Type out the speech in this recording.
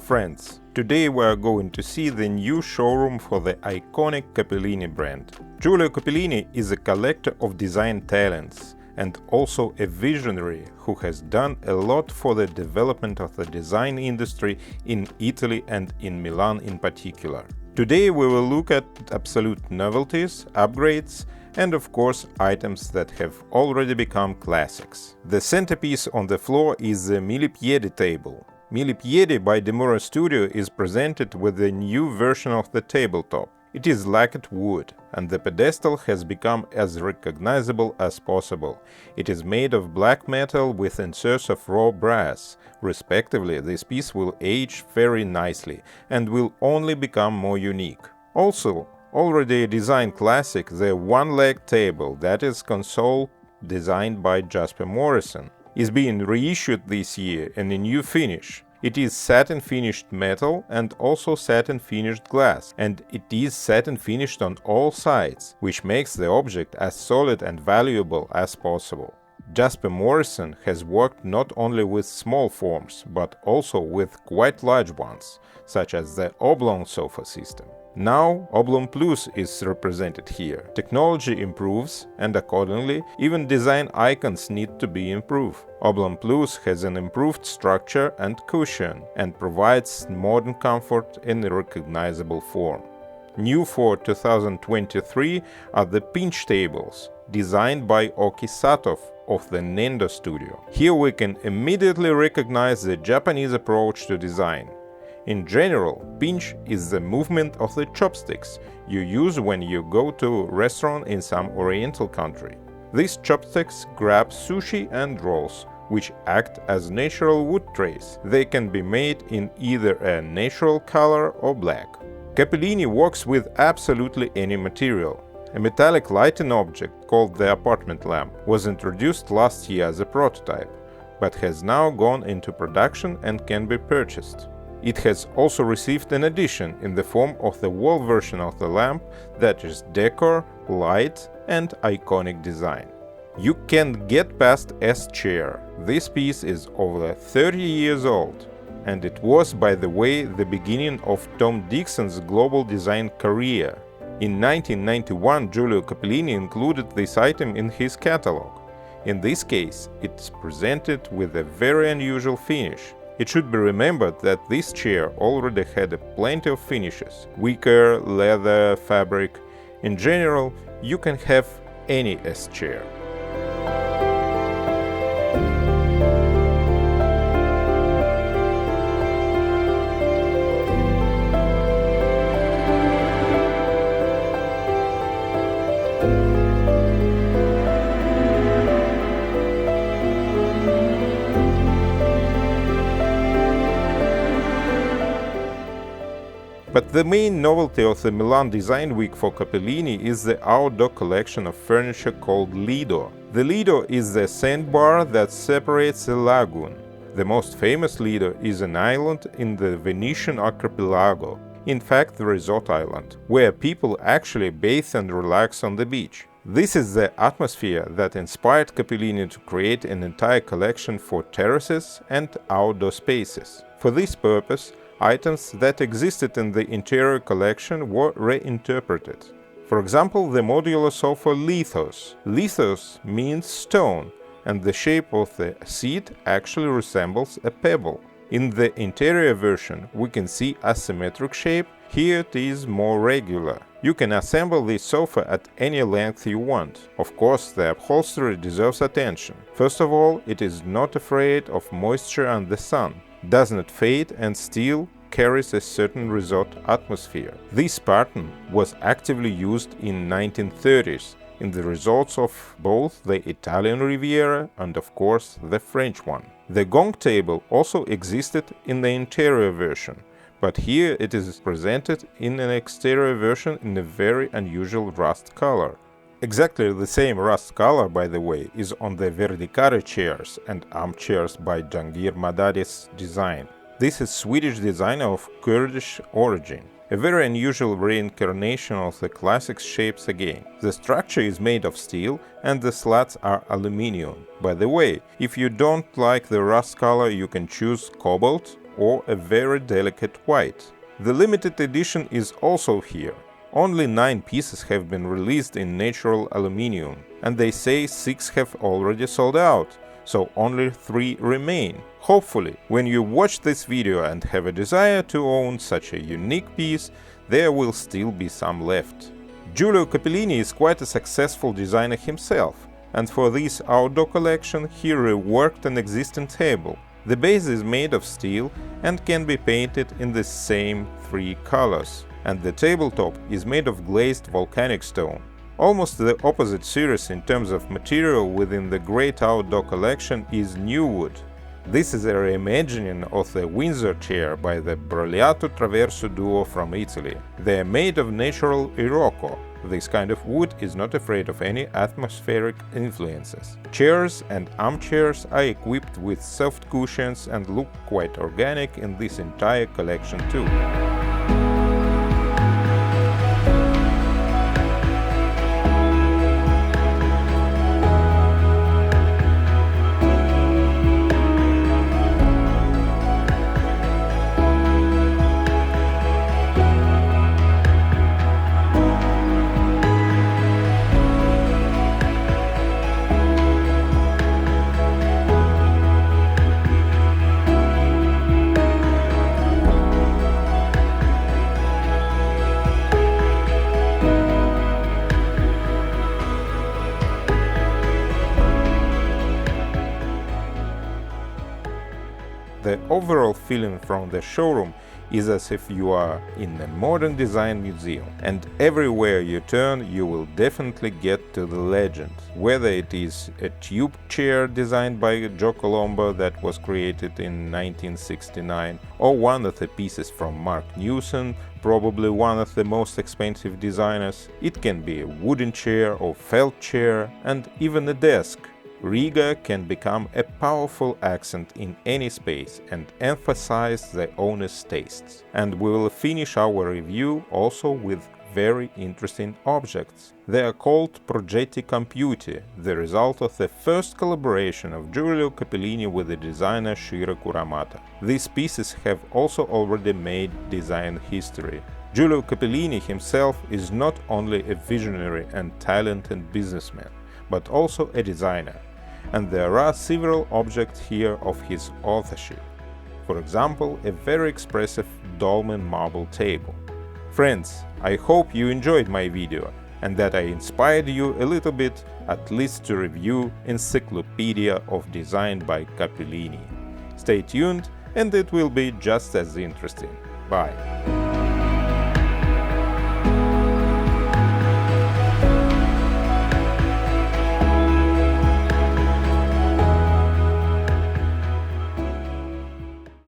friends! Today we are going to see the new showroom for the iconic Cappelini brand. Giulio Cappelini is a collector of design talents and also a visionary who has done a lot for the development of the design industry in Italy and in Milan in particular. Today we will look at absolute novelties, upgrades, and of course items that have already become classics. The centerpiece on the floor is the Milipiedi table. Milipiedi by Demura Studio is presented with a new version of the tabletop. It is lacquered wood, and the pedestal has become as recognizable as possible. It is made of black metal with inserts of raw brass. Respectively, this piece will age very nicely and will only become more unique. Also, already a design classic, the one-leg table, that is console designed by Jasper Morrison, is being reissued this year in a new finish. It is satin finished metal and also satin finished glass, and it is satin finished on all sides, which makes the object as solid and valuable as possible. Jasper Morrison has worked not only with small forms, but also with quite large ones, such as the oblong sofa system. Now Oblong Plus is represented here. Technology improves, and accordingly, even design icons need to be improved. Oblong Plus has an improved structure and cushion, and provides modern comfort in a recognizable form. New for 2023 are the pinch tables, designed by Oki Satov of the Nendo Studio. Here we can immediately recognize the Japanese approach to design. In general, pinch is the movement of the chopsticks you use when you go to a restaurant in some oriental country. These chopsticks grab sushi and rolls, which act as natural wood trays. They can be made in either a natural color or black. Cappelini works with absolutely any material. A metallic lighting object called the apartment lamp was introduced last year as a prototype, but has now gone into production and can be purchased. It has also received an addition in the form of the wall version of the lamp that is decor, light, and iconic design. You can get past S-chair. This piece is over 30 years old, and it was, by the way, the beginning of Tom Dixon's global design career. In 1991, Giulio Cappelini included this item in his catalog. In this case, it's presented with a very unusual finish. It should be remembered that this chair already had plenty of finishes: wicker, leather, fabric. In general, you can have any S-chair. But the main novelty of the Milan Design Week for Cappelini is the outdoor collection of furniture called Lido. The Lido is the sandbar that separates the lagoon. The most famous Lido is an island in the Venetian archipelago, in fact the resort island, where people actually bathe and relax on the beach. This is the atmosphere that inspired Cappelini to create an entire collection for terraces and outdoor spaces. For this purpose, items that existed in the interior collection were reinterpreted. For example, the modular sofa Lithos. Lithos means stone, and the shape of the seat actually resembles a pebble. In the interior version, we can see asymmetric shape. Here it is more regular. You can assemble this sofa at any length you want. Of course, the upholstery deserves attention. First of all, it is not afraid of moisture and the sun, does not fade, and still carries a certain resort atmosphere. This pattern was actively used in 1930s in the resorts of both the Italian Riviera and of course the French one. The gong table also existed in the interior version, but here it is presented in an exterior version in a very unusual rust color. Exactly the same rust color, by the way, is on the Verdicare chairs and armchairs by Jangir Madadi's design. This is Swedish designer of Kurdish origin. A very unusual reincarnation of the classic shapes again. The structure is made of steel and the slats are aluminium. By the way, if you don't like the rust color, you can choose cobalt or a very delicate white. The limited edition is also here. Only 9 pieces have been released in natural aluminium, and they say 6 have already sold out, so only 3 remain. Hopefully, when you watch this video and have a desire to own such a unique piece, there will still be some left. Giulio Cappelini is quite a successful designer himself, and for this outdoor collection he reworked an existing table. The base is made of steel and can be painted in the same 3 colors, and the tabletop is made of glazed volcanic stone. Almost the opposite series in terms of material within the great outdoor collection is new wood. This is a reimagining of the Windsor chair by the Brogliato Traverso duo from Italy. They are made of natural Iroko. This kind of wood is not afraid of any atmospheric influences. Chairs and armchairs are equipped with soft cushions and look quite organic in this entire collection too. The overall feeling from the showroom is as if you are in a modern design museum, and everywhere you turn you will definitely get to the legend, whether it is a tube chair designed by Joe Colombo that was created in 1969, or one of the pieces from Mark Newson, probably one of the most expensive designers. It can be a wooden chair or felt chair, and even a desk. Riga can become a powerful accent in any space and emphasize the owner's tastes. And we will finish our review also with very interesting objects. They are called Progetti Computi, the result of the first collaboration of Giulio Cappelini with the designer Shiro Kuramata. These pieces have also already made design history. Giulio Cappelini himself is not only a visionary and talented businessman, but also a designer. And there are several objects here of his authorship. For example, a very expressive dolmen marble table. Friends, I hope you enjoyed my video and that I inspired you a little bit, at least to review Encyclopedia of Design by Cappelini. Stay tuned and it will be just as interesting. Bye!